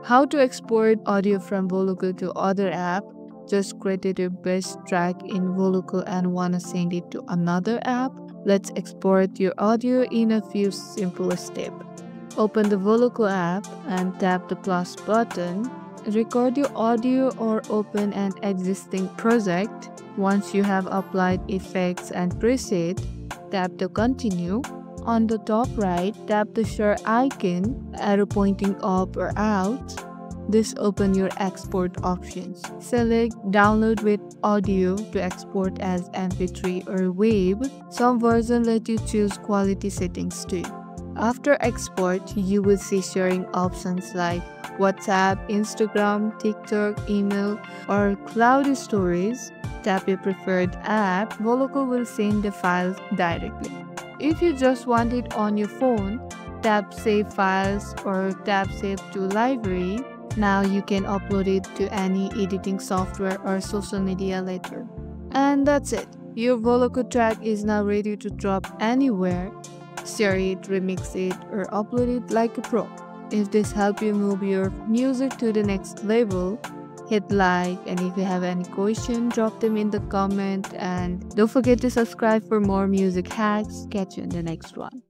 How to export audio from Voloco to other app. Just created your best track in Voloco and wanna send it to another app? Let's export your audio in a few simple steps. Open the Voloco app and tap the plus button. Record your audio or open an existing project. Once you have applied effects and preset, tap the continue. On the top right, tap the share icon, arrow pointing up or out. This opens your export options. Select download with audio to export as MP3 or WAV. Some versions let you choose quality settings too. After export, you will see sharing options like WhatsApp, Instagram, TikTok, email, or cloud storage. Tap your preferred app. Voloco will send the files directly. If you just want it on your phone, tap Save Files or tap Save to Library. Now you can upload it to any editing software or social media later. And that's it. Your Voloco track is now ready to drop anywhere. Share it, remix it, or upload it like a pro. If this helped you move your music to the next level, hit like, and if you have any question, drop them in the comment, and don't forget to subscribe for more music hacks. Catch you in the next one.